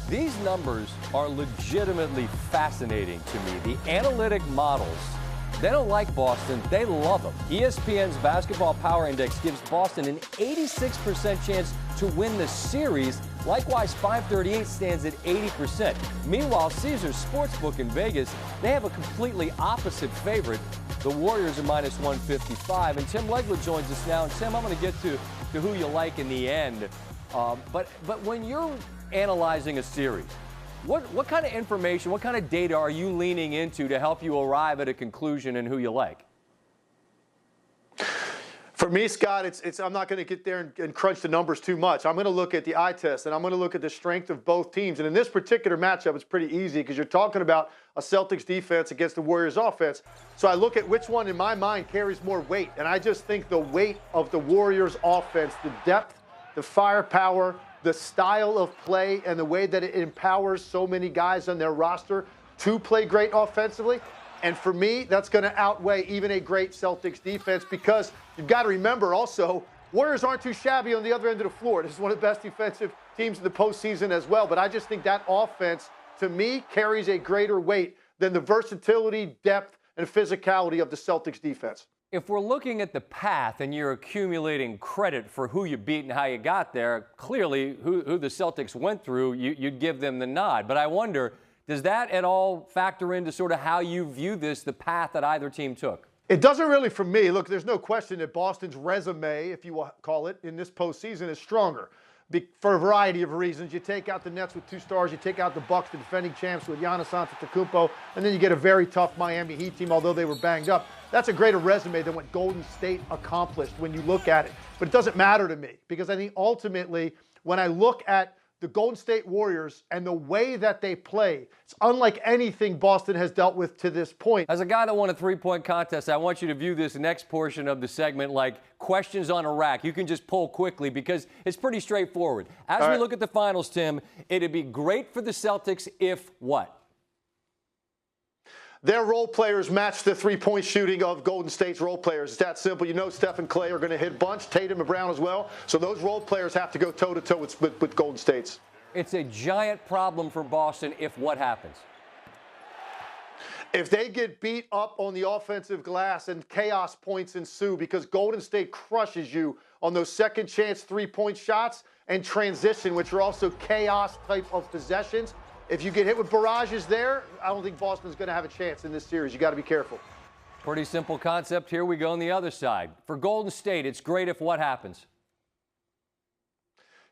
These numbers are legitimately fascinating to me. The analytic models, they don't like Boston, they love them. ESPN's Basketball Power Index gives Boston an 86% chance to win the series. Likewise, 538 stands at 80%. Meanwhile, Caesars Sportsbook in Vegas, they have a completely opposite favorite. The Warriors are minus 155. And Tim Legler joins us now. And Tim, I'm going to get to who you like in the end. But when you're analyzing a series, what kind of information, what kind of data are you leaning into to help you arrive at a conclusion and who you like? For me, Scott, I'm not going to get there and crunch the numbers too much. I'm going to look at the eye test, and I'm going to look at the strength of both teams. And in this particular matchup, it's pretty easy because you're talking about a Celtics defense against the Warriors offense. So I look at which one, in my mind, carries more weight. And I just think the weight of the Warriors offense, the depth, the firepower, the style of play, and the way that it empowers so many guys on their roster to play great offensively. And for me, that's going to outweigh even a great Celtics defense, because you've got to remember also, Warriors aren't too shabby on the other end of the floor. This is one of the best defensive teams in the postseason as well. But I just think that offense, to me, carries a greater weight than the versatility, depth, and physicality of the Celtics defense. If we're looking at the path and you're accumulating credit for who you beat and how you got there, clearly who the Celtics went through, you'd give them the nod. But I wonder, does that at all factor into sort of how you view this, the path that either team took? It doesn't really for me. Look, there's no question that Boston's resume, if you will call it, in this postseason is stronger for a variety of reasons. You take out the Nets with 2 stars. You take out the Bucks, the defending champs, with Giannis Antetokounmpo, and then you get a very tough Miami Heat team, although they were banged up. That's a greater resume than what Golden State accomplished when you look at it. But it doesn't matter to me, because I think ultimately when I look at the Golden State Warriors and the way that they play, it's unlike anything Boston has dealt with to this point. As a guy that won a 3-point contest, I want you to view this next portion of the segment like questions on a rack. You can just pull quickly because it's pretty straightforward. As we look at the finals, Tim, it'd be great for the Celtics if what? Their role players match the 3-point shooting of Golden State's role players. It's that simple. You know Steph and Klay are going to hit a bunch, Tatum and Brown as well. So those role players have to go toe-to-toe with Golden State's. It's a giant problem for Boston if what happens? If they get beat up on the offensive glass and chaos points ensue because Golden State crushes you on those second chance 3-point shots and transition, which are also chaos type of possessions, if you get hit with barrages there, I don't think Boston's going to have a chance in this series. You got to be careful. Pretty simple concept. Here we go on the other side. For Golden State, it's great if what happens?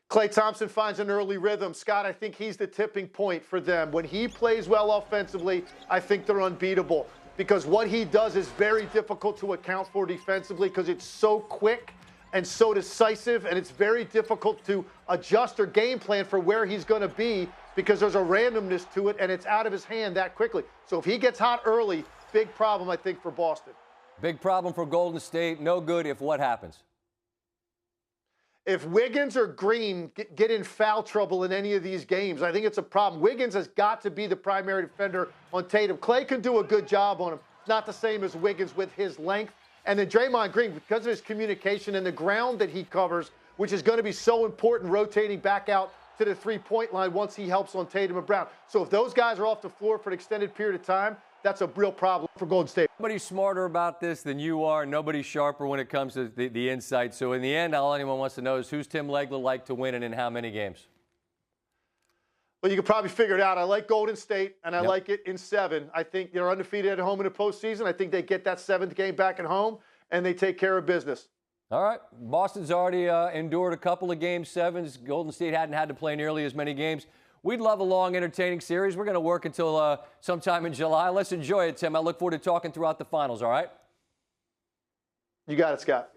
Klay Thompson finds an early rhythm. Scott, I think he's the tipping point for them. When he plays well offensively, I think they're unbeatable, because what he does is very difficult to account for defensively because it's so quick and so decisive, and it's very difficult to adjust or game plan for where he's going to be because there's a randomness to it, and it's out of his hand that quickly. So if he gets hot early, big problem, I think, for Boston. Big problem for Golden State. No good if what happens? If Wiggins or Green get in foul trouble in any of these games, I think it's a problem. Wiggins has got to be the primary defender on Tatum. Klay can do a good job on him. Not the same as Wiggins with his length. And then Draymond Green, because of his communication and the ground that he covers, which is going to be so important, rotating back out to the 3-point line once he helps on Tatum and Brown. So if those guys are off the floor for an extended period of time, that's a real problem for Golden State. Nobody's smarter about this than you are. Nobody's sharper when it comes to the insight. So in the end, all anyone wants to know is who's Tim Legler like to win and in how many games? Well, you can probably figure it out. I like Golden State, and I like it in 7. I think they're undefeated at home in the postseason. I think they get that 7th game back at home, and they take care of business. All right. Boston's already endured a couple of Game 7s. Golden State hadn't had to play nearly as many games. We'd love a long, entertaining series. We're going to work until sometime in July. Let's enjoy it, Tim. I look forward to talking throughout the finals, all right? You got it, Scott.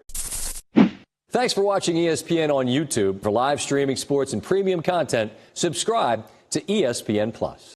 Thanks for watching ESPN on YouTube. For live streaming sports and premium content, subscribe to ESPN+.